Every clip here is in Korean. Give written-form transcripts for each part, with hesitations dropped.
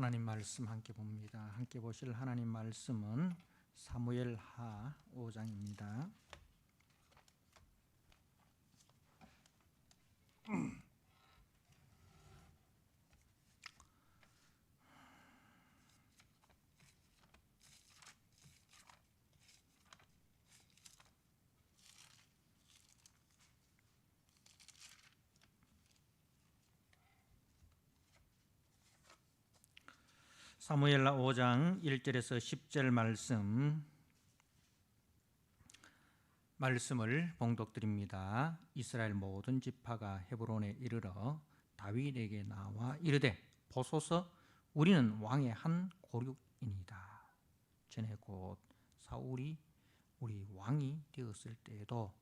하나님 말씀 함께 봅니다. 함께 보실 하나님 말씀은 사무엘하 5장입니다. 사무엘하 5장 1절에서 10절 말씀을 봉독드립니다. 이스라엘 모든 지파가 헤브론에 이르러 다윗에게 나와 이르되 보소서 우리는 왕의 한 고륙이니이다. 전에 곧 사울이 우리 왕이 되었을 때에도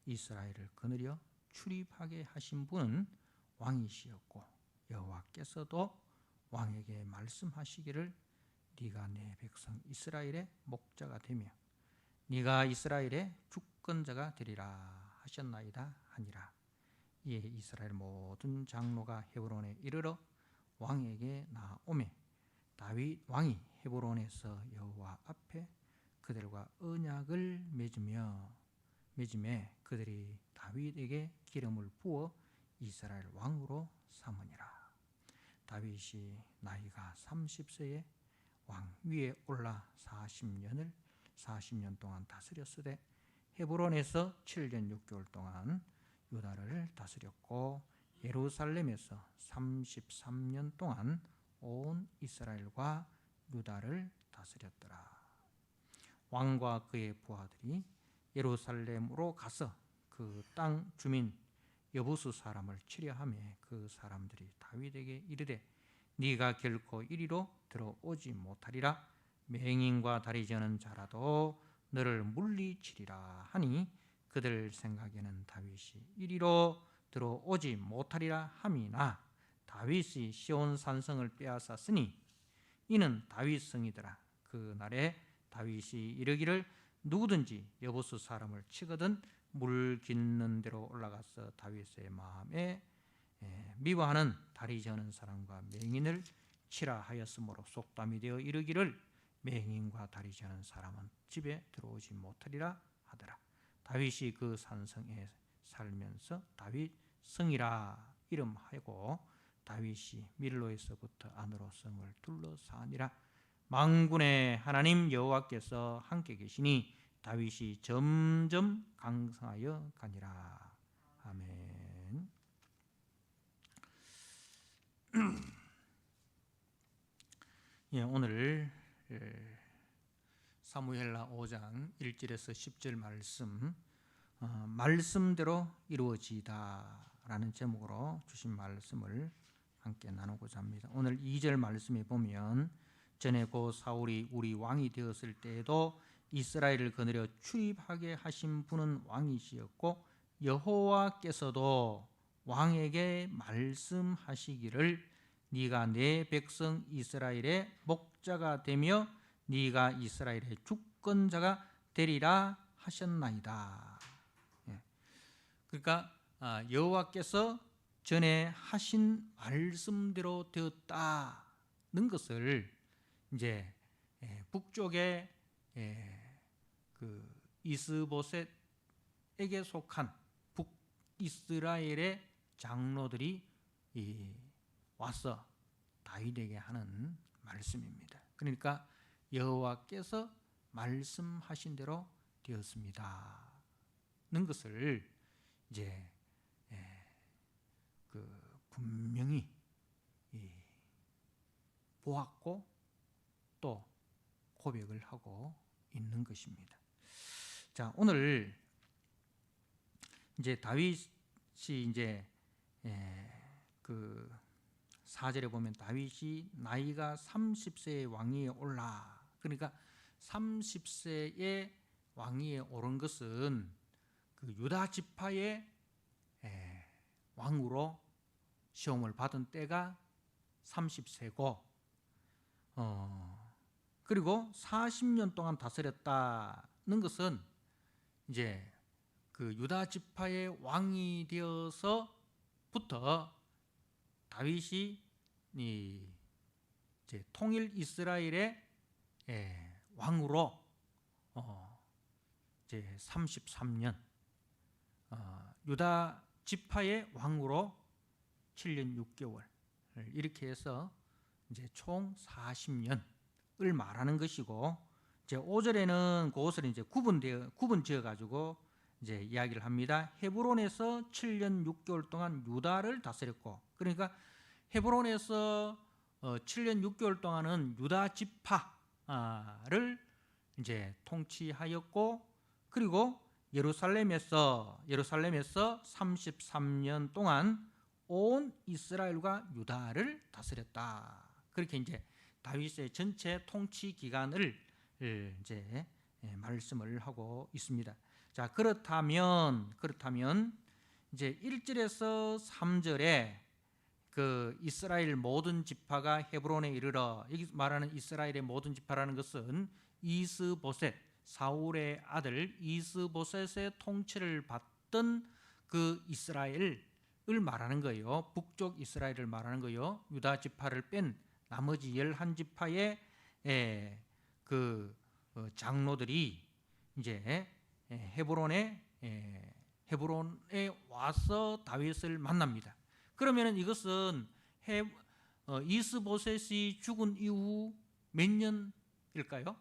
이스라엘을 거느려 출입하게 하신 분은 왕이시었고 여호와께서도 왕에게 말씀하시기를 네가 내 백성 이스라엘의 목자가 되며 네가 이스라엘의 주권자가 되리라 하셨나이다 하니라. 이에 이스라엘 모든 장로가 헤브론에 이르러 왕에게 나오매 다윗 왕이 헤브론에서 여호와 앞에 그들과 언약을 맺음에 그들이 다윗에게 기름을 부어 이스라엘 왕으로 삼으니라. 다윗이 나이가 30세에 왕 위에 올라 40년 동안 다스렸으되 헤브론에서 7년 6개월 동안 유다를 다스렸고 예루살렘에서 33년 동안 온 이스라엘과 유다를 다스렸더라. 왕과 그의 부하들이 예루살렘으로 가서 그 땅 주민 여부수 사람을 치려하며 그 사람들이 다윗에게 이르되 네가 결코 이리로 들어오지 못하리라. 맹인과 다리 저는 자라도 너를 물리치리라 하니 그들 생각에는 다윗이 이리로 들어오지 못하리라 함이나 다윗이 시온 산성을 빼앗았으니 이는 다윗 성이더라. 그 날에 다윗이 이르기를 누구든지 여부수 사람을 치거든 물 깃는 데로 올라가서 다윗의 마음에 미워하는 다리 저는 사람과 맹인을 치라 하였으므로 속담이 되어 이르기를 맹인과 다리 저는 사람은 집에 들어오지 못하리라 하더라. 다윗이 그 산성에 살면서 다윗 성이라 이름하고 다윗이 밀로에서부터 안으로 성을 둘러싸니라. 만군의 하나님 여호와께서 함께 계시니 다윗이 점점 강성하여 가니라. 아멘. 예, 오늘 사무엘하 5장 1절에서 10절 말씀대로 이루어지다 라는 제목으로 주신 말씀을 함께 나누고자 합니다. 오늘 2절 말씀에 보면 전에 고 사울이 우리 왕이 되었을 때에도 이스라엘을 거느려 출입하게 하신 분은 왕이시었고 여호와께서도 왕에게 말씀하시기를 네가 내 백성 이스라엘의 목자가 되며 네가 이스라엘의 주권자가 되리라 하셨나이다. 그러니까 여호와께서 전에 하신 말씀대로 되었다는 것을 이제 북쪽의 그 이스보셋에게 속한 북이스라엘의 장로들이 와서 다윗에게 하는 말씀입니다. 그러니까 여호와께서 말씀하신 대로 되었습니다는 것을 이제 그 분명히 보았고 또 고백을 하고 있는 것입니다. 자, 오늘 이제 다윗이 이제 그 4절에 보면 다윗이 나이가 30세의 왕위에 올라, 그러니까 30세의 왕위에 오른 것은 그 유다 지파의 왕으로 시험을 받은 때가 30세고 그리고 40년 동안 다스렸다는 것은 이제 그 유다 지파의 왕이 되어서부터 다윗이 이제 통일 이스라엘의 왕으로 이제 33년, 유다 지파의 왕으로 7년 6개월 이렇게 해서 이제 총 40년을 말하는 것이고, 이제 5절에는 그것을 이제 구분지어 가지고 이제 이야기를 합니다. 헤브론에서 7년 6개월 동안 유다를 다스렸고, 그러니까 헤브론에서 7년 6개월 동안은 유다 지파를 이제 통치하였고, 그리고 예루살렘에서 33년 동안 온 이스라엘과 유다를 다스렸다. 그렇게 이제 다윗의 전체 통치 기간을 이제 말씀을 하고 있습니다. 자, 그렇다면 이제 1절에서 3절에 그 이스라엘 모든 지파가 헤브론에 이르러, 여기 말하는 이스라엘의 모든 지파라는 것은 이스보셋, 사울의 아들 이스보셋의 통치를 받던 그 이스라엘을 말하는 거예요. 북쪽 이스라엘을 말하는 거예요. 유다 지파를 뺀 나머지 11지파의 그 장로들이 이제 헤브론에 와서 다윗을 만납니다. 그러면 이것은 이스보셋이 죽은 이후 몇 년일까요?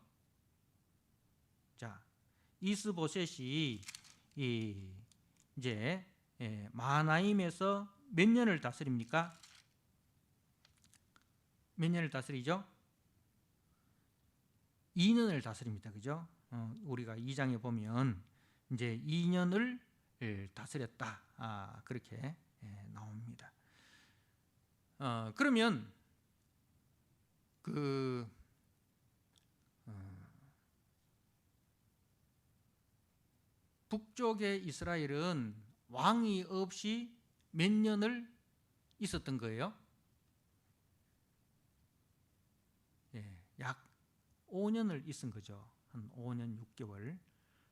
자, 이스보셋이 이제 마하나임에서 몇 년을 다스립니까? 몇 년을 다스리죠? 2년을 다스립니다. 그죠? 우리가 2장에 보면 이제 2년을 다스렸다. 그렇게 나옵니다. 그러면 그 북쪽의 이스라엘은 왕이 없이 몇 년을 있었던 거예요? 약 5년을 있은 거죠. 한 5년 6개월,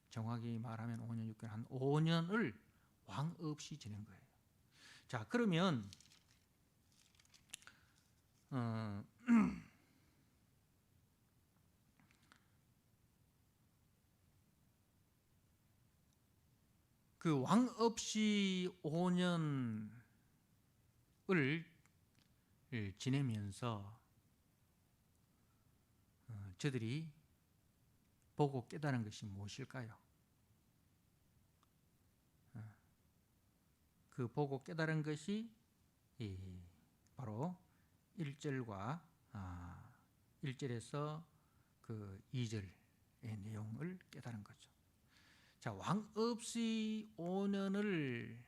정확히 말하면 5년 6개월, 한 5년을 왕 없이 지낸 거예요. 자, 그러면 그 왕 없이 5년을 지내면서 저들이 보고 깨달은 것이 무엇일까요? 그 보고 깨달은 것이 바로 1절과 1절에서 그 2절의 내용을 깨달은 거죠. 자, 왕 없이 5년을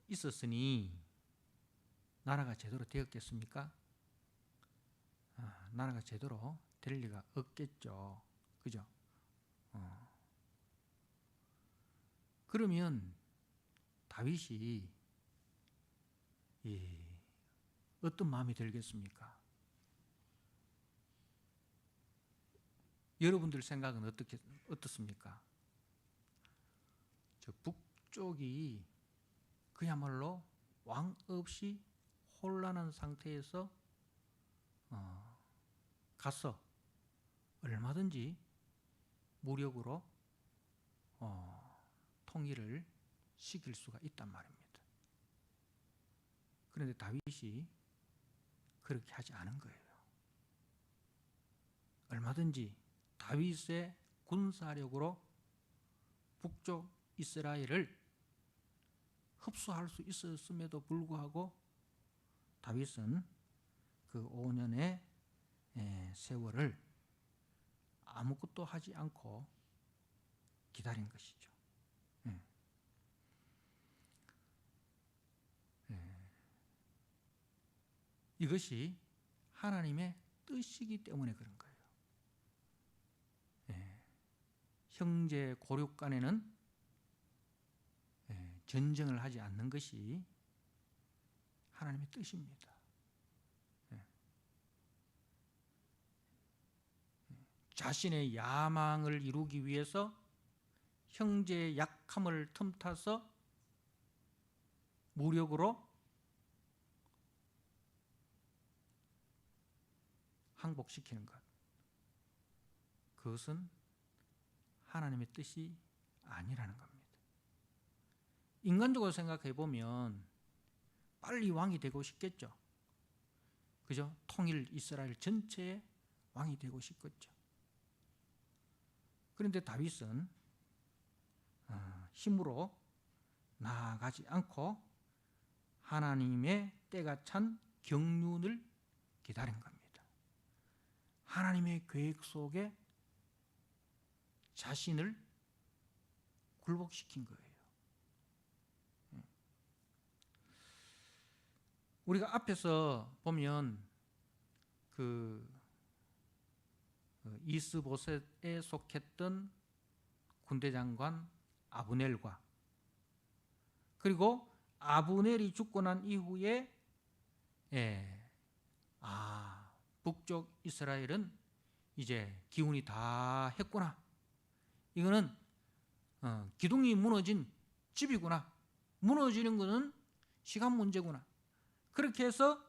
있었으니 나라가 제대로 되었겠습니까? 나라가 제대로 될 리가 없겠죠. 그죠? 그러면 다윗이 어떤 마음이 들겠습니까? 여러분들 생각은 어떻습니까? 저 북쪽이 그야말로 왕 없이 혼란한 상태에서 가서 얼마든지 무력으로 통일을 시킬 수가 있단 말입니다. 그런데 다윗이 그렇게 하지 않은 거예요. 얼마든지 다윗의 군사력으로 북쪽 이스라엘을 흡수할 수 있었음에도 불구하고 다윗은 그 5년의 세월을 아무것도 하지 않고 기다린 것이죠. 이것이 하나님의 뜻이기 때문에 그런 거예요. 형제 고륙 간에는 전쟁을 하지 않는 것이 하나님의 뜻입니다. 자신의 야망을 이루기 위해서 형제의 약함을 틈타서 무력으로 항복시키는 것, 그것은 하나님의 뜻이 아니라는 겁니다. 인간적으로 생각해 보면 빨리 왕이 되고 싶겠죠. 그죠? 통일 이스라엘 전체의 왕이 되고 싶겠죠. 그런데 다윗은 힘으로 나아가지 않고 하나님의 때가 찬 경륜을 기다린 겁니다. 하나님의 계획 속에 자신을 굴복시킨 거예요. 우리가 앞에서 보면 그 이스보셋에 속했던 군대장관 아브넬과, 그리고 아브넬이 죽고 난 이후에 북쪽 이스라엘은 이제 기운이 다 했구나, 이거는 기둥이 무너진 집이구나, 무너지는 것은 시간 문제구나, 그렇게 해서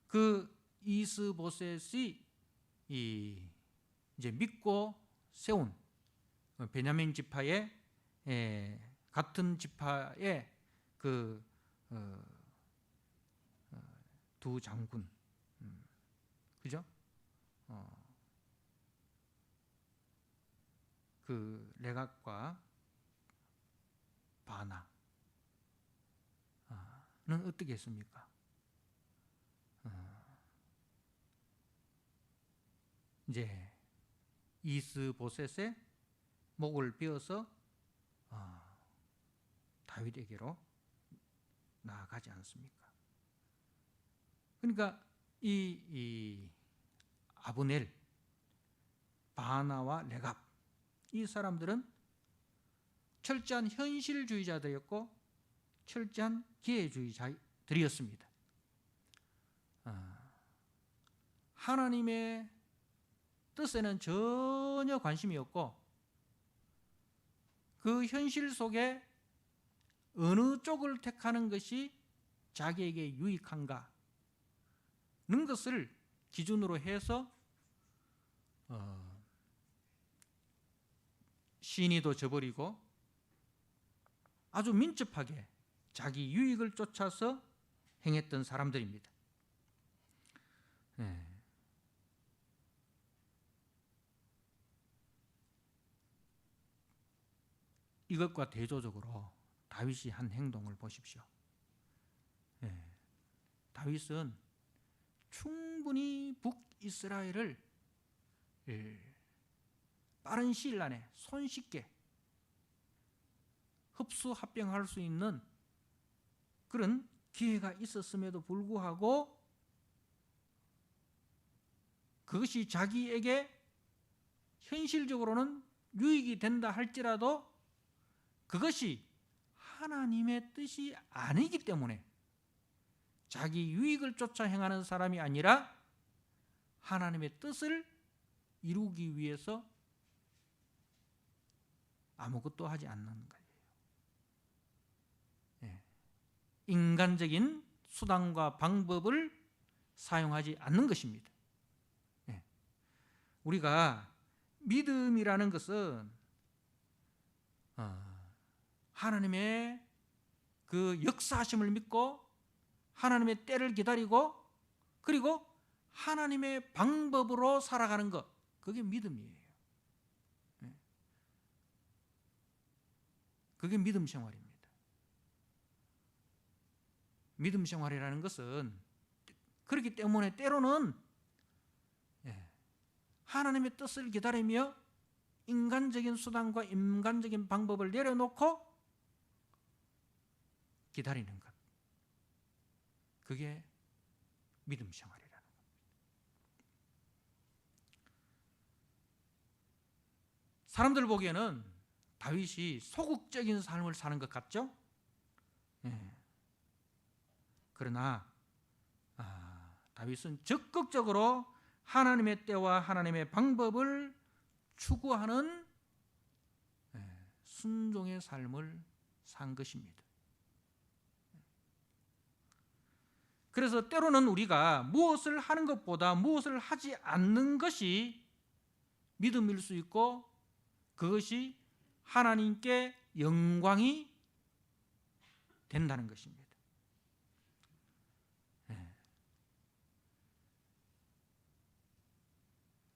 그 이스보셋이 이제 믿고 세운 베냐민 지파의 같은 지파의 그 두 장군, 그죠? 그 레갑과 바나는 어떻게 했습니까? 이제 이스보셋의 목을 베어서 다윗에게로 나아가지 않습니까? 그러니까 이 아브넬, 바나와 레갑, 이 사람들은 철저한 현실주의자들이었고 철저한 기회주의자들이었습니다. 하나님의 뜻에는 전혀 관심이 없고 그 현실 속에 어느 쪽을 택하는 것이 자기에게 유익한가 는 것을 기준으로 해서 신의도 저버리고 아주 민첩하게 자기 유익을 쫓아서 행했던 사람들입니다. 이것과 대조적으로 다윗이 한 행동을 보십시오. 다윗은 충분히 북이스라엘을 빠른 시일 안에 손쉽게 흡수합병할 수 있는 그런 기회가 있었음에도 불구하고 그것이 자기에게 현실적으로는 유익이 된다 할지라도 그것이 하나님의 뜻이 아니기 때문에 자기 유익을 쫓아 행하는 사람이 아니라 하나님의 뜻을 이루기 위해서 아무것도 하지 않는 거예요. 인간적인 수단과 방법을 사용하지 않는 것입니다. 우리가 믿음이라는 것은 하나님의 그 역사하심을 믿고 하나님의 때를 기다리고 그리고 하나님의 방법으로 살아가는 것, 그게 믿음이에요. 그게 믿음 생활입니다. 믿음 생활이라는 것은 그렇기 때문에 때로는 하나님의 뜻을 기다리며 인간적인 수단과 인간적인 방법을 내려놓고 기다리는 것, 그게 믿음 생활이라는 겁니다. 사람들 보기에는 다윗이 소극적인 삶을 사는 것 같죠? 그러나 다윗은 적극적으로 하나님의 때와 하나님의 방법을 추구하는 순종의 삶을 산 것입니다. 그래서 때로는 우리가 무엇을 하는 것보다 무엇을 하지 않는 것이 믿음일 수 있고 그것이 하나님께 영광이 된다는 것입니다.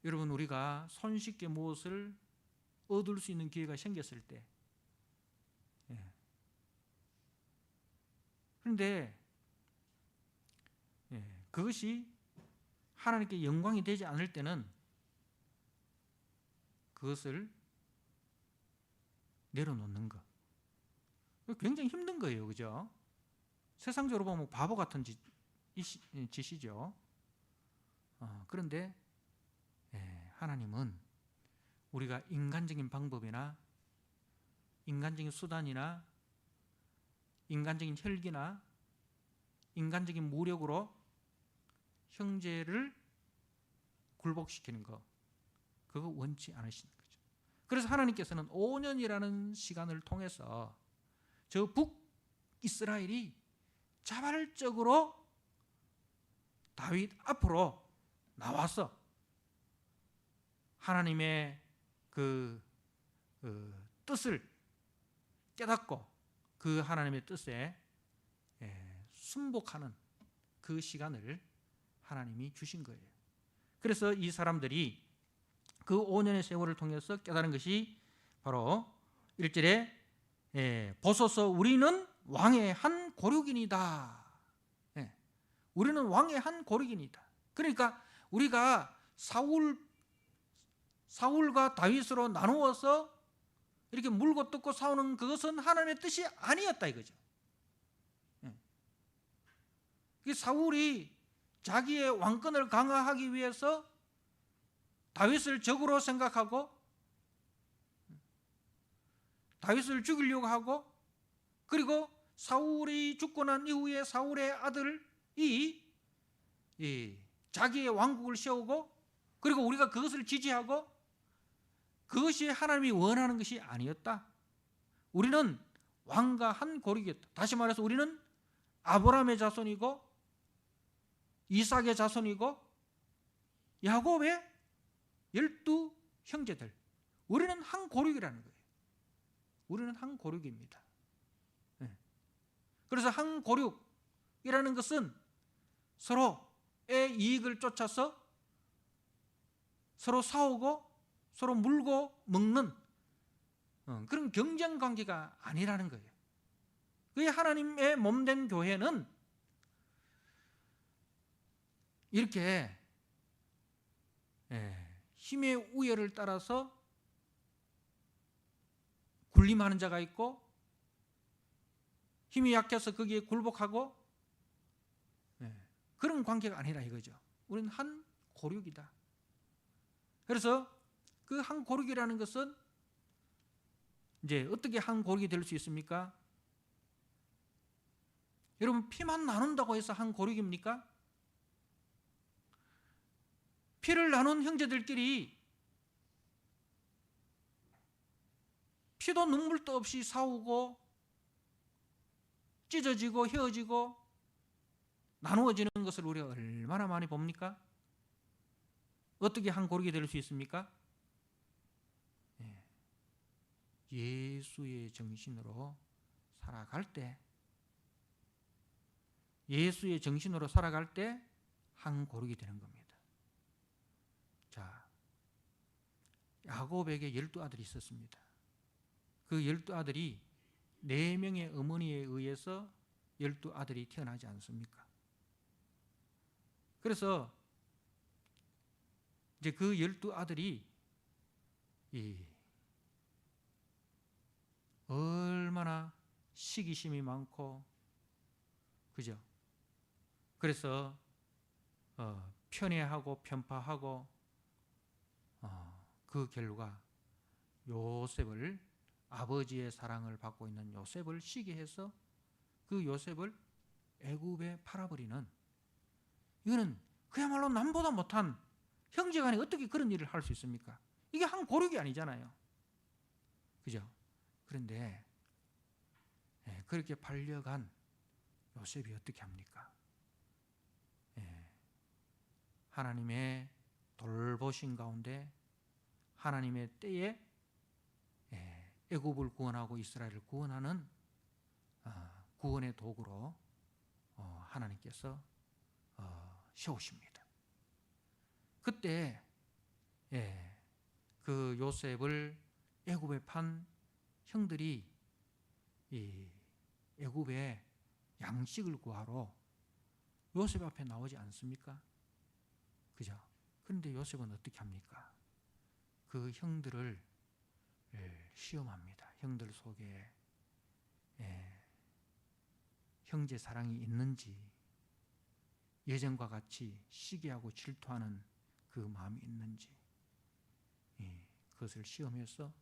여러분, 우리가 손쉽게 무엇을 얻을 수 있는 기회가 생겼을 때, 그런데 그것이 하나님께 영광이 되지 않을 때는 그것을 내려놓는 것, 굉장히 힘든 거예요. 그죠? 세상적으로 보면 바보 같은 짓이죠. 그런데 하나님은 우리가 인간적인 방법이나 인간적인 수단이나 인간적인 혈기나 인간적인 무력으로 형제를 굴복시키는 것, 그거 원치 않으시는 거죠. 그래서 하나님께서는 5년이라는 시간을 통해서 저 북이스라엘이 자발적으로 다윗 앞으로 나와서 하나님의 그 뜻을 깨닫고 그 하나님의 뜻에 순복하는 그 시간을 하나님이 주신 거예요. 그래서 이 사람들이 그 5년의 세월을 통해서 깨달은 것이 바로 1절에 보소서 우리는 왕의 한 고륙이니다. 우리는 왕의 한 고륙이니다. 그러니까 우리가 사울과 다윗으로 나누어서 이렇게 물고 뜯고 싸우는 그것은 하나님의 뜻이 아니었다 이거죠. 사울이 자기의 왕권을 강화하기 위해서 다윗을 적으로 생각하고 다윗을 죽이려고 하고, 그리고 사울이 죽고 난 이후에 사울의 아들이 자기의 왕국을 세우고, 그리고 우리가 그것을 지지하고, 그것이 하나님이 원하는 것이 아니었다. 우리는 왕과 한 고륙이었다. 다시 말해서 우리는 아브라함의 자손이고 이삭의 자손이고 야곱의 12 형제들, 우리는 한 고륙이라는 거예요. 우리는 한 고륙입니다. 그래서 한 고륙이라는 것은 서로의 이익을 쫓아서 서로 싸우고 서로 물고 먹는 그런 경쟁 관계가 아니라는 거예요. 그게 하나님의 몸된 교회는 이렇게 힘의 우열을 따라서 군림하는 자가 있고, 힘이 약해서 거기에 굴복하고, 그런 관계가 아니라 이거죠. 우리는 한 고륙이다. 그래서 그 한 고륙이라는 것은 이제 어떻게 한 고륙이 될 수 있습니까? 여러분, 피만 나눈다고 해서 한 고륙입니까? 피를 나눈 형제들끼리 피도 눈물도 없이 싸우고 찢어지고 헤어지고 나누어지는 것을 우리가 얼마나 많이 봅니까? 어떻게 한 고륙이 될 수 있습니까? 예수의 정신으로 살아갈 때, 예수의 정신으로 살아갈 때 한 고륙이 되는 겁니다. 자, 야곱에게 12아들이 있었습니다. 그 12아들이 4명의 어머니에 의해서 12아들이 태어나지 않습니까? 그래서 이제 그 12아들이 얼마나 시기심이 많고, 그죠? 그래서 편애하고 편파하고, 그 결과 요셉을, 아버지의 사랑을 받고 있는 요셉을 시기해서 그 요셉을 애굽에 팔아버리는, 이거는 그야말로 남보다 못한 형제간에 어떻게 그런 일을 할 수 있습니까? 이게 한 고륙이 아니잖아요. 그죠? 그런데 그렇게 팔려간 요셉이 어떻게 합니까? 하나님의 돌보신 가운데 하나님의 때에 애굽을 구원하고 이스라엘을 구원하는 구원의 도구로 하나님께서 세우십니다. 그때 그 요셉을 애굽에 판 형들이 이 애굽의 양식을 구하러 요셉 앞에 나오지 않습니까? 그죠? 그런데 요셉은 어떻게 합니까? 그 형들을 시험합니다. 형들 속에 형제 사랑이 있는지, 예전과 같이 시기하고 질투하는 그 마음이 있는지, 그것을 시험해서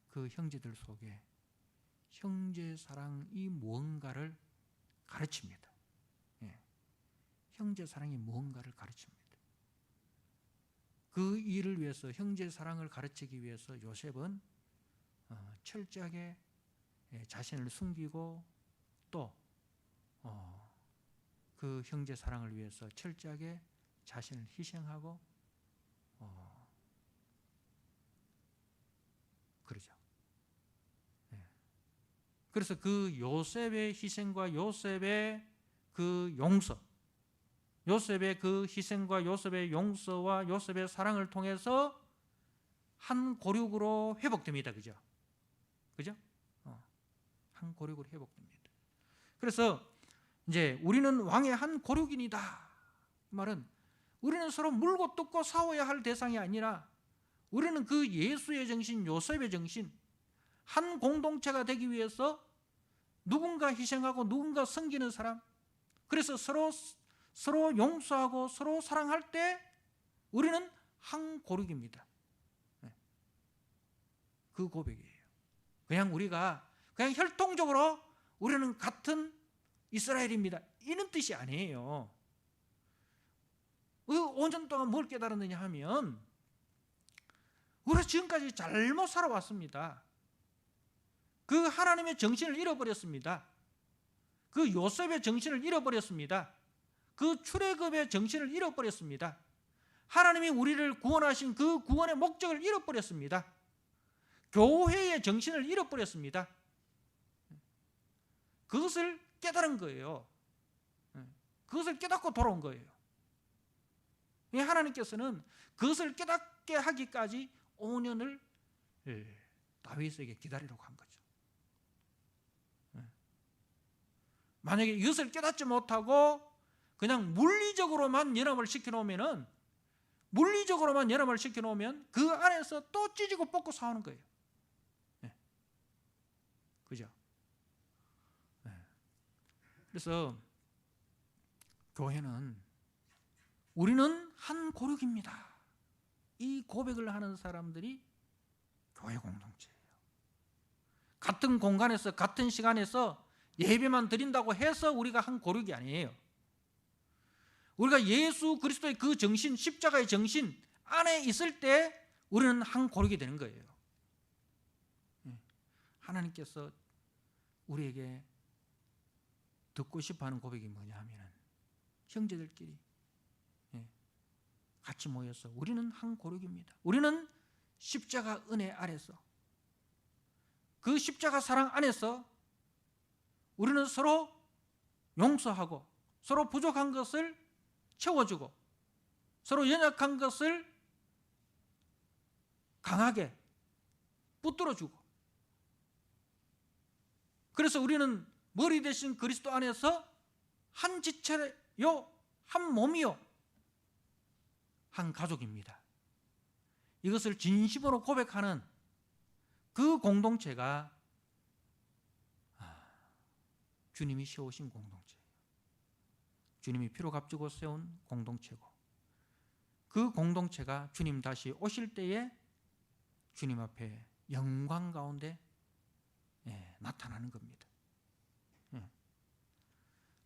그 형제들 속에 형제 사랑이 무언가를 가르칩니다. 형제 사랑이 무언가를 가르칩니다. 그 일을 위해서, 형제 사랑을 가르치기 위해서 요셉은 철저하게 자신을 숨기고 또 그 형제 사랑을 위해서 철저하게 자신을 희생하고 그러죠. 그래서 그 요셉의 희생과 요셉의 그 용서, 요셉의 그 희생과 요셉의 용서와 요셉의 사랑을 통해서 한 고륙으로 회복됩니다. 그죠? 그죠? 한 고륙으로 회복됩니다. 그래서 이제 우리는 왕의 한 고륙이니다. 그 말은 우리는 서로 물고 뜯고 싸워야 할 대상이 아니라 우리는 그 예수의 정신, 요셉의 정신, 한 공동체가 되기 위해서 누군가 희생하고 누군가 섬기는 사람, 그래서 서로 용서하고 서로 사랑할 때 우리는 한 고륙입니다. 그 고백이에요. 그냥 우리가 그냥 혈통적으로 우리는 같은 이스라엘입니다, 이런 뜻이 아니에요. 5년 동안 뭘 깨달았느냐 하면 우리가 지금까지 잘못 살아왔습니다. 그 하나님의 정신을 잃어버렸습니다. 그 요셉의 정신을 잃어버렸습니다. 그 출애굽의 정신을 잃어버렸습니다. 하나님이 우리를 구원하신 그 구원의 목적을 잃어버렸습니다. 교회의 정신을 잃어버렸습니다. 그것을 깨달은 거예요. 그것을 깨닫고 돌아온 거예요. 하나님께서는 그것을 깨닫게 하기까지 5년을 다윗에게 기다리라고 한 거죠. 만약에 이것을 깨닫지 못하고 그냥 물리적으로만 연합을 시켜놓으면 그 안에서 또 찢고 뽑고 싸우는 거예요. 그죠? 그래서 교회는 우리는 한 고륙입니다, 이 고백을 하는 사람들이 교회 공동체예요. 같은 공간에서 같은 시간에서 예배만 드린다고 해서 우리가 한 고륙이 아니에요. 우리가 예수 그리스도의 그 정신, 십자가의 정신 안에 있을 때 우리는 한 고륙이 되는 거예요. 하나님께서 우리에게 듣고 싶어하는 고백이 뭐냐 하면 형제들끼리 같이 모여서 우리는 한 고륙입니다. 우리는 십자가 은혜 아래서, 그 십자가 사랑 안에서 우리는 서로 용서하고 서로 부족한 것을 채워주고 서로 연약한 것을 강하게 붙들어주고, 그래서 우리는 머리 대신 그리스도 안에서 한 지체요, 한 몸이요, 한 가족입니다. 이것을 진심으로 고백하는 그 공동체가 주님이 세우신 공동체예요. 주님이 피로 값주고 세운 공동체고, 그 공동체가 주님 다시 오실 때에 주님 앞에 영광 가운데 나타나는 겁니다.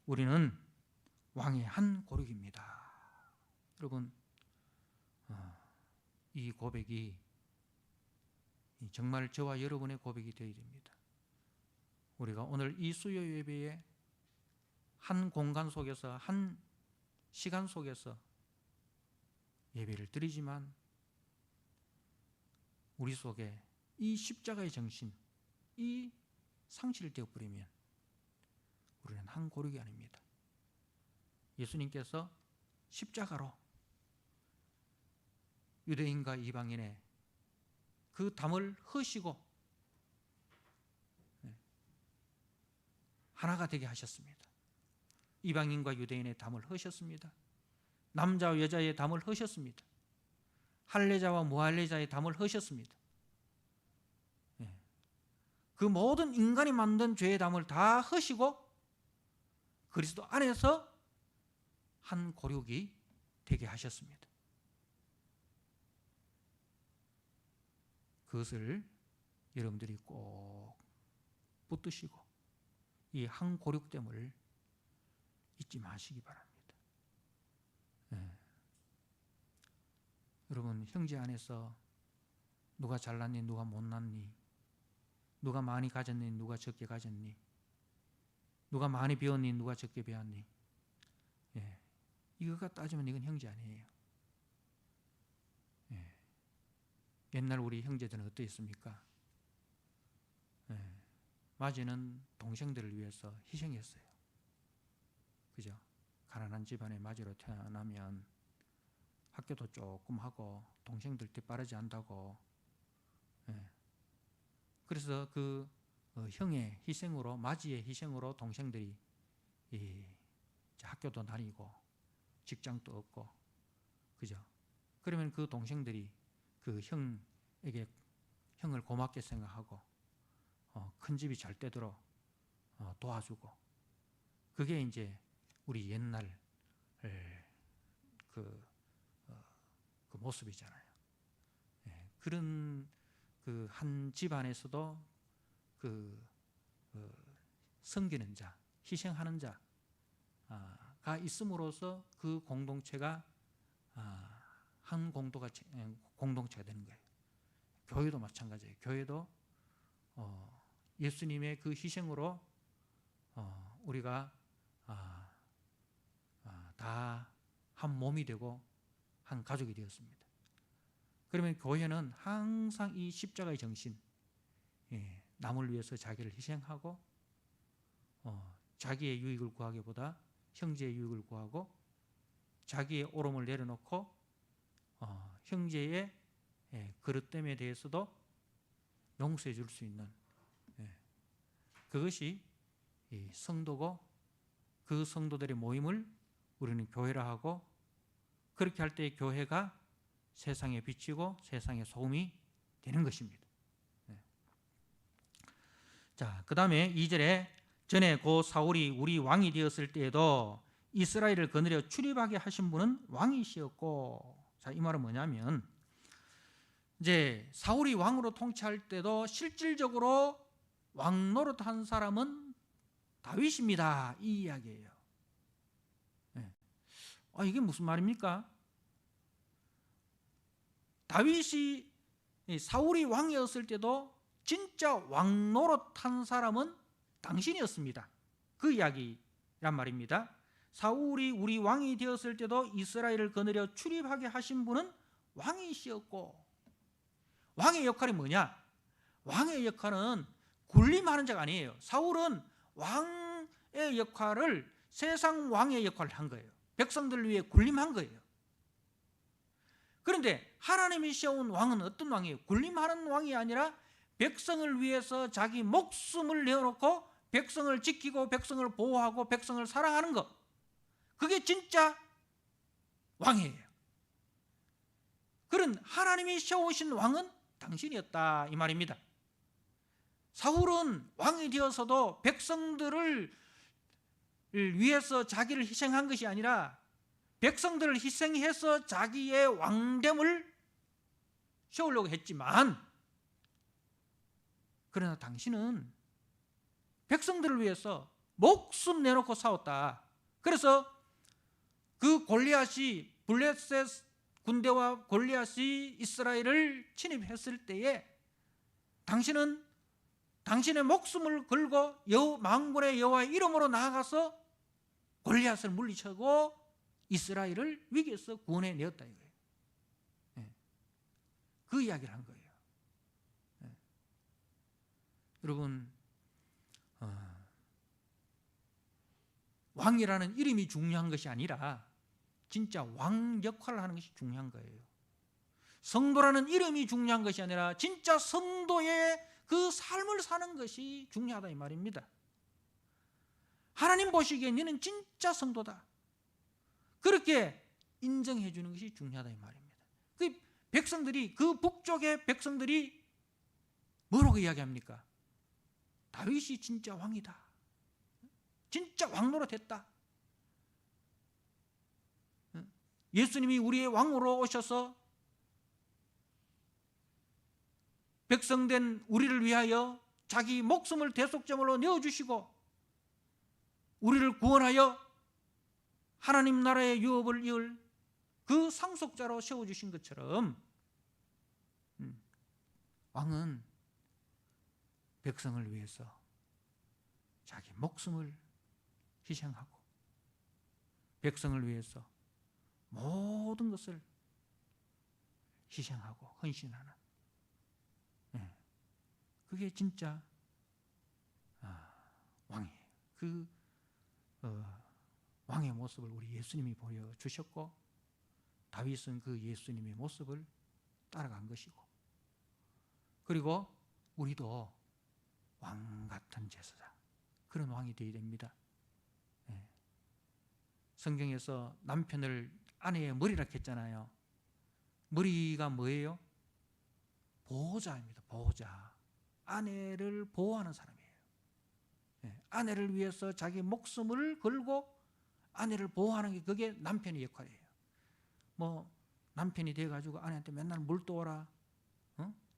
우리는 왕의 한 고륙입니다. 여러분, 이 고백이 정말 저와 여러분의 고백이 되어야 됩니다. 우리가 오늘 이 수요 예배에 한 공간 속에서, 한 시간 속에서 예배를 드리지만 우리 속에 이 십자가의 정신, 이 상실되어 버리면 우리는 한 고륙이 아닙니다. 예수님께서 십자가로 유대인과 이방인의 그 담을 허시고 하나가 되게 하셨습니다. 이방인과 유대인의 담을 허셨습니다. 남자와 여자의 담을 허셨습니다. 할례자와 무할례자의 담을 허셨습니다. 그 모든 인간이 만든 죄의 담을 다 허시고 그리스도 안에서 한 고륙이 되게 하셨습니다. 그것을 여러분들이 꼭 붙드시고 이 한 고륙됨을 잊지 마시기 바랍니다. 여러분, 형제 안에서 누가 잘났니, 누가 못났니, 누가 많이 가졌니, 누가 적게 가졌니, 누가 많이 배웠니, 누가 적게 배웠니, 이거가 따지면 이건 형제 아니에요. 옛날 우리 형제들은 어떠했습니까? 마지는 동생들을 위해서 희생했어요. 그죠? 가난한 집안에 마지로 태어나면 학교도 조금 하고 동생들 뒷바라지 한다고. 그래서 그 형의 희생으로, 마지의 희생으로 동생들이 학교도 다니고 직장도 얻고, 그죠? 그러면 그 동생들이 그 형에게 형을 고맙게 생각하고 큰 집이 잘 되도록 도와주고, 그게 이제 우리 옛날 그 모습이잖아요. 그런 그 한 집안에서도 섬기는 자, 희생하는 자가 있음으로써 그 공동체가 한 공동체가 되는 거예요. 교회도 마찬가지예요. 교회도 예수님의 그 희생으로 우리가 다 한 몸이 되고 한 가족이 되었습니다. 그러면 교회는 항상 이 십자가의 정신, 남을 위해서 자기를 희생하고 자기의 유익을 구하기보다 형제의 유익을 구하고 자기의 옳음을 내려놓고 형제의 그릇됨에 대해서도 용서해 줄 수 있는, 그것이 성도고, 그 성도들의 모임을 우리는 교회라 하고, 그렇게 할 때 교회가 세상에 비치고 세상의 소금이 되는 것입니다. 자, 그 다음에 2절에 전에 고 사울이 우리 왕이 되었을 때에도 이스라엘을 거느려 출입하게 하신 분은 왕이시었고, 자, 이 말은 뭐냐면 이제 사울이 왕으로 통치할 때도 실질적으로 왕 노릇한 사람은 다윗입니다, 이 이야기예요. 이게 무슨 말입니까? 다윗이, 사울이 왕이었을 때도 진짜 왕 노릇한 사람은 당신이었습니다. 그 이야기란 말입니다. 사울이 우리 왕이 되었을 때도 이스라엘을 거느려 출입하게 하신 분은 왕이시었고, 왕의 역할이 뭐냐? 왕의 역할은 군림하는 자가 아니에요. 사울은 왕의 역할을, 세상 왕의 역할을 한 거예요. 백성들을 위해 군림한 거예요. 그런데 하나님이 세운 왕은 어떤 왕이에요? 군림하는 왕이 아니라 백성을 위해서 자기 목숨을 내어놓고 백성을 지키고 백성을 보호하고 백성을 사랑하는 것, 그게 진짜 왕이에요. 그런 하나님이 세우신 왕은 당신이었다, 이 말입니다. 사울은 왕이 되어서도 백성들을 위해서 자기를 희생한 것이 아니라 백성들을 희생해서 자기의 왕됨을 세우려고 했지만, 그러나 당신은 백성들을 위해서 목숨 내놓고 싸웠다. 그래서 그 골리앗이, 블레셋 군대와 골리앗이 이스라엘을 침입했을 때에 당신은 당신의 목숨을 걸고 만군의 여호와의 이름으로 나아가서 골리앗을 물리치고 이스라엘을 위기에서 구원해내었다 이거예요. 그 이야기를 한 거예요. 네. 여러분, 왕이라는 이름이 중요한 것이 아니라 진짜 왕 역할을 하는 것이 중요한 거예요. 성도라는 이름이 중요한 것이 아니라 진짜 성도의 그 삶을 사는 것이 중요하다 이 말입니다. 하나님 보시기에 너는 진짜 성도다, 그렇게 인정해 주는 것이 중요하다 이 말입니다. 그 백성들이, 그 북쪽의 백성들이 뭐라고 이야기합니까? 다윗이 진짜 왕이다, 진짜 왕 노릇했다, 예수님이 우리의 왕으로 오셔서 백성된 우리를 위하여 자기 목숨을 대속제물로 내어주시고 우리를 구원하여 하나님 나라의 유업을 이을 그 상속자로 세워주신 것처럼 왕은 백성을 위해서 자기 목숨을 희생하고 백성을 위해서 모든 것을 희생하고 헌신하는, 그게 진짜 왕이에요. 그 왕의 모습을 우리 예수님이 보여주셨고 다윗은 그 예수님의 모습을 따라간 것이고, 그리고 우리도 왕 같은 제사장, 그런 왕이 되어야 됩니다. 성경에서 남편을 아내의 머리라 했잖아요. 머리가 뭐예요? 보호자입니다. 보호자. 아내를 보호하는 사람이에요. 아내를 위해서 자기 목숨을 걸고 아내를 보호하는 게 그게 남편의 역할이에요. 뭐 남편이 돼가지고 아내한테 맨날 물 떠오라,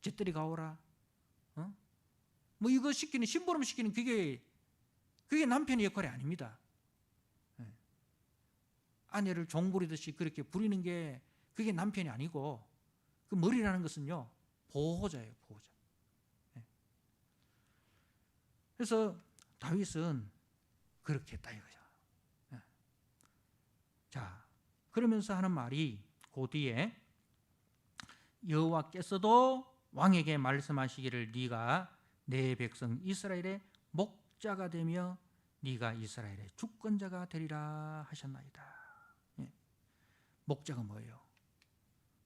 젖들이 가오라, 뭐 이거 시키는, 심부름 시키는 그게 남편의 역할이 아닙니다. 아내를 종 부리듯이 그렇게 부리는 게 그게 남편이 아니고, 그 머리라는 것은요 보호자예요. 보호자. 그래서 다윗은 그렇게 했다 이거죠. 자, 그러면서 하는 말이 그 뒤에 여호와께서도 왕에게 말씀하시기를 네가 내 백성 이스라엘의 목자가 되며 네가 이스라엘의 주권자가 되리라 하셨나이다. 목자가 뭐예요?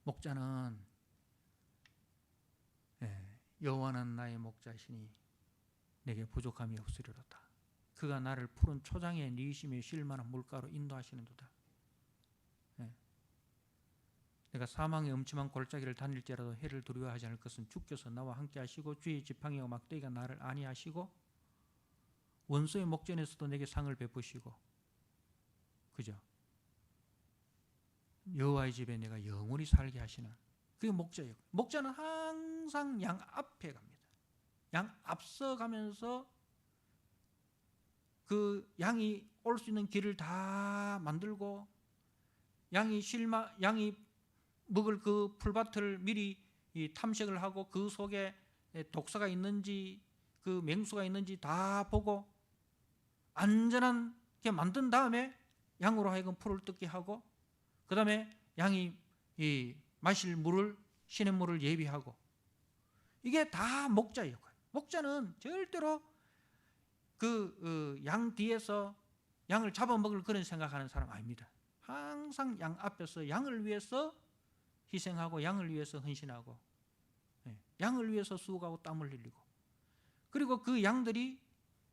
목자는 여호와는 나의 목자시니 내게 부족함이 없으리로다. 그가 나를 푸른 초장에 니심에 쉴 만한 물가로 인도하시는도다. 내가 사망의 음침한 골짜기를 다닐지라도 해를 두려워하지 않을 것은 주께서 나와 함께 하시고 주의 지팡이와 막대기가 나를 안위하시고 원수의 목전에서도 내게 상을 베푸시고, 그죠? 여호와의 집에 내가 영원히 살게 하시는, 그게 목자예요. 목자는 항상 양 앞에 갑니다. 양 앞서 가면서 그 양이 올 수 있는 길을 다 만들고, 양이 먹을 그 풀밭을 미리 탐색을 하고 그 속에 독사가 있는지 그 맹수가 있는지 다 보고 안전하게 만든 다음에 양으로 하여금 풀을 뜯게 하고, 그 다음에 양이 마실 물을, 시냇물을 예비하고, 이게 다 목자의 역할. 목자는 절대로 그 양 뒤에서 양을 잡아먹을 그런 생각하는 사람 아닙니다. 항상 양 앞에서 양을 위해서 희생하고 양을 위해서 헌신하고 양을 위해서 수고하고 땀을 흘리고, 그리고 그 양들이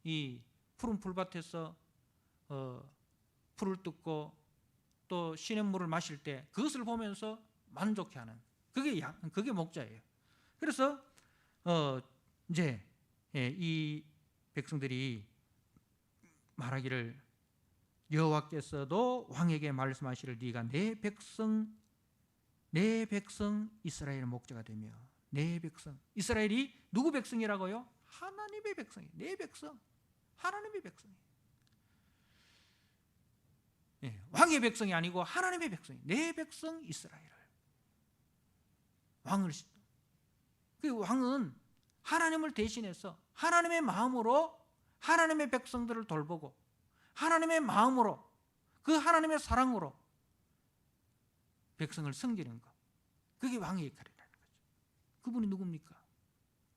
이 푸른 풀밭에서 풀을 뜯고 또 시냇물을 마실 때 그것을 보면서 만족해하는, 그게 목자예요. 그래서 이제 이 백성들이 말하기를 여호와께서도 왕에게 말씀하시를 네가 내 백성 이스라엘의 목자가 되며, 내 백성, 이스라엘이 누구 백성이라고요? 하나님의 백성이에요. 내 백성, 하나님의 백성이에요. 왕의 백성이 아니고 하나님의 백성이, 내 백성 이스라엘을 그 왕은 하나님을 대신해서 하나님의 마음으로 하나님의 백성들을 돌보고 하나님의 마음으로 그 하나님의 사랑으로 백성을 섬기는 것, 그게 왕의 역할이라는 거죠. 그분이 누굽니까?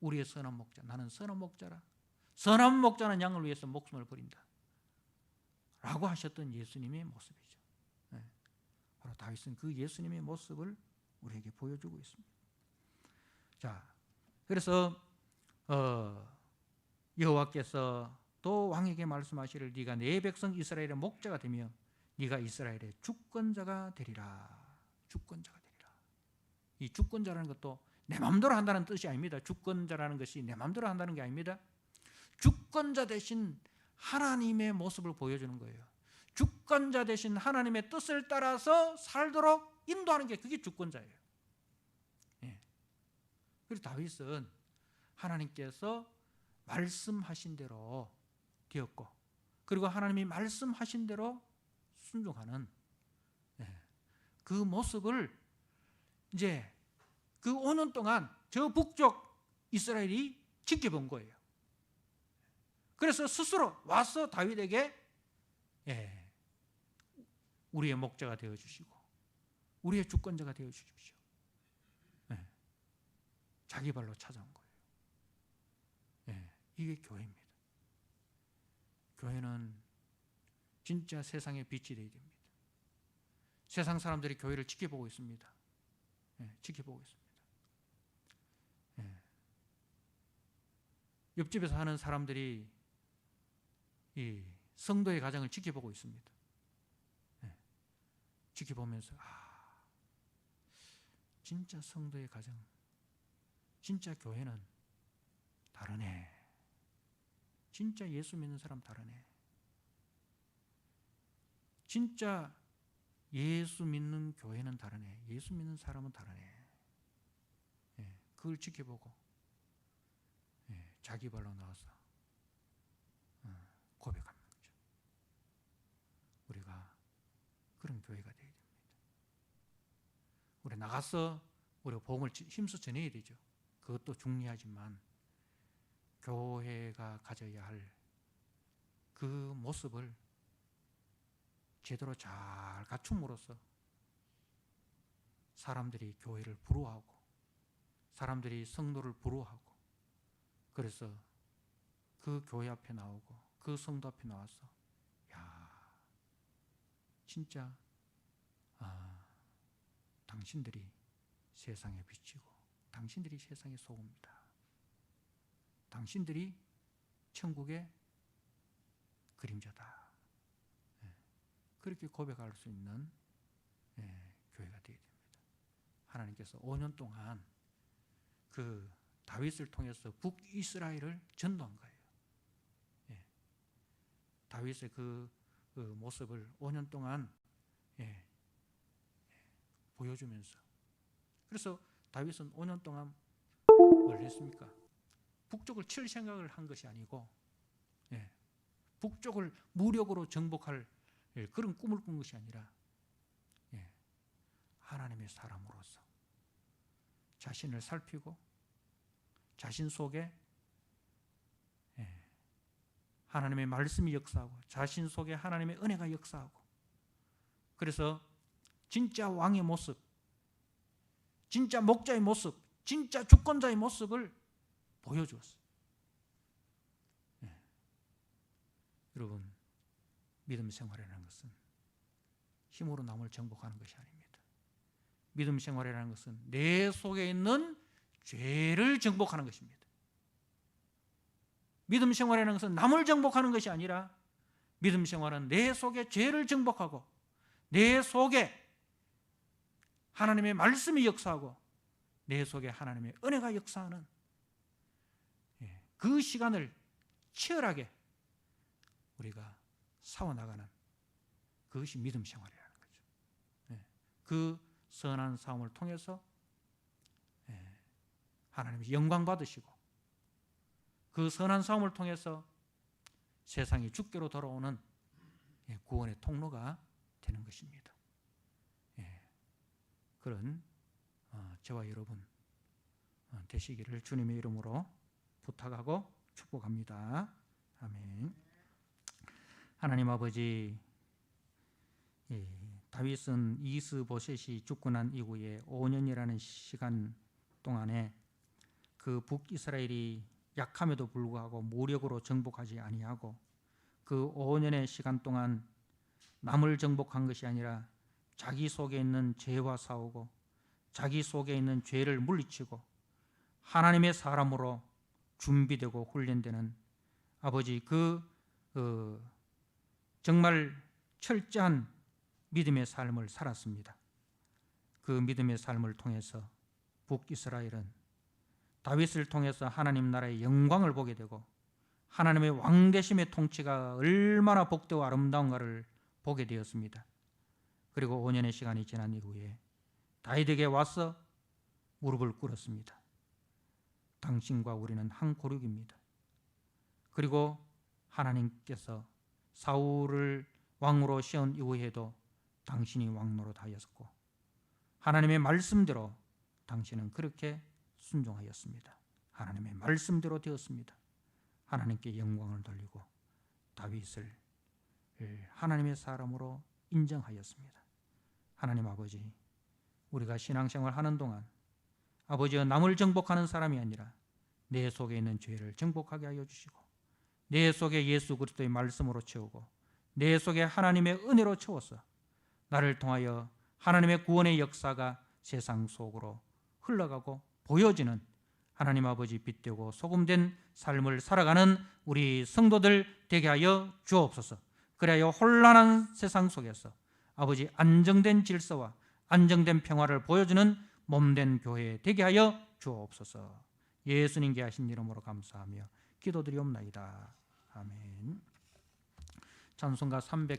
우리의 선한 목자. 나는 선한 목자라. 선한 목자는 양을 위해서 목숨을 버린다 라고 하셨던 예수님의 모습이죠. 네. 바로 다윗은 그 예수님의 모습을 우리에게 보여주고 있습니다. 자, 그래서 여호와께서 또 왕에게 말씀하시를 네가 내 백성 이스라엘의 목자가 되며 네가 이스라엘의 주권자가 되리라. 주권자가 되리라. 이 주권자라는 것도 내 마음대로 한다는 뜻이 아닙니다. 주권자라는 것이 내 마음대로 한다는 게 아닙니다. 주권자 대신 하나님의 모습을 보여주는 거예요. 주권자 대신 하나님의 뜻을 따라서 살도록 인도하는 게 그게 주권자예요. 예. 그리고 다윗은 하나님께서 말씀하신 대로 되었고, 그리고 하나님이 말씀하신 대로 순종하는 그 모습을 이제 그 5년 동안 저 북쪽 이스라엘이 지켜본 거예요. 그래서 스스로 와서 다윗에게 우리의 목자가 되어주시고 우리의 주권자가 되어주십시오. 자기 발로 찾아온 거예요. 이게 교회입니다. 교회는 진짜 세상의 빛이 되어야 됩니다. 세상 사람들이 교회를 지켜보고 있습니다. 지켜보고 있습니다. 옆집에서 하는 사람들이 이 성도의 가정을 지켜보고 있습니다. 지켜보면서 진짜 성도의 가정, 진짜 교회는 다르네. 진짜 예수 믿는 사람 다르네. 진짜 예수 믿는 교회는 다르네. 예수 믿는 사람은 다르네. 그걸 지켜보고 자기 발로 나와서 고백하는 거죠. 우리가 그런 교회가 되어야 됩니다. 우리 나가서 우리가 복음을 힘써 전해야 되죠. 그것도 중요하지만 교회가 가져야 할 그 모습을 제대로 잘 갖춤으로써 사람들이 교회를 부러워하고 사람들이 성도를 부러워하고, 그래서 그 교회 앞에 나오고 그 성도 앞에 나와서 진짜 당신들이 세상에 비치고 당신들이 세상의 소금이다. 당신들이 천국의 그림자다. 그렇게 고백할 수 있는 교회가 되어야 됩니다. 하나님께서 5년 동안 그 다윗을 통해서 북이스라엘을 전도한 거예요. 다윗의 그 모습을 5년 동안 보여주면서, 그래서 다윗은 5년 동안 뭘 했습니까? 북쪽을 칠 생각을 한 것이 아니고 북쪽을 무력으로 정복할 그런 꿈을 꾼 것이 아니라 하나님의 사람으로서 자신을 살피고 자신 속에 하나님의 말씀이 역사하고 자신 속에 하나님의 은혜가 역사하고, 그래서 진짜 왕의 모습, 진짜 목자의 모습, 진짜 주권자의 모습을 보여주었어요. 여러분, 믿음 생활이라는 것은 힘으로 남을 정복하는 것이 아닙니다. 믿음 생활이라는 것은 내 속에 있는 죄를 정복하는 것입니다. 믿음 생활이라는 것은 남을 정복하는 것이 아니라 믿음 생활은 내 속에 죄를 정복하고 내 속에 하나님의 말씀이 역사하고 내 속에 하나님의 은혜가 역사하는 그 시간을 치열하게 우리가 싸워나가는 그것이 믿음 생활이라는 거죠. 그 선한 싸움을 통해서 하나님이 영광 받으시고 그 선한 싸움을 통해서 세상이 주께로 돌아오는 구원의 통로가 되는 것입니다. 그런 저와 여러분 되시기를 주님의 이름으로 부탁하고 축복합니다. 아멘. 하나님 아버지, 다윗은 이스보셋이 죽고 난 이후에 5년이라는 시간 동안에 그 북이스라엘이 약함에도 불구하고 무력으로 정복하지 아니하고 그 5년의 시간 동안 남을 정복한 것이 아니라 자기 속에 있는 죄와 싸우고 자기 속에 있는 죄를 물리치고 하나님의 사람으로 준비되고 훈련되는 아버지 정말 철저한 믿음의 삶을 살았습니다. 그 믿음의 삶을 통해서 북이스라엘은 다윗을 통해서 하나님 나라의 영광을 보게 되고 하나님의 왕되심의 통치가 얼마나 복되고 아름다운가를 보게 되었습니다. 그리고 5년의 시간이 지난 이후에 다윗에게 와서 무릎을 꿇었습니다. 당신과 우리는 한 고륙입니다. 그리고 하나님께서 사울을 왕으로 세운 이후에도 당신이 왕노릇하였고 하나님의 말씀대로 당신은 그렇게 순종하였습니다. 하나님의 말씀대로 되었습니다. 하나님께 영광을 돌리고 다윗을 하나님의 사람으로 인정하였습니다. 하나님 아버지, 우리가 신앙생활 하는 동안 아버지여 남을 정복하는 사람이 아니라 내 속에 있는 죄를 정복하게 하여 주시고 내 속에 예수 그리스도의 말씀으로 채우고 내 속에 하나님의 은혜로 채워서 나를 통하여 하나님의 구원의 역사가 세상 속으로 흘러가고 보여지는 하나님 아버지 빛되고 소금된 삶을 살아가는 우리 성도들 되게 하여 주옵소서. 그래야 혼란한 세상 속에서 아버지 안정된 질서와 안정된 평화를 보여주는 몸된 교회 되게 하여 주옵소서. 예수님께 하신 이름으로 감사하며 기도드리옵나이다. 아멘. 찬송가 300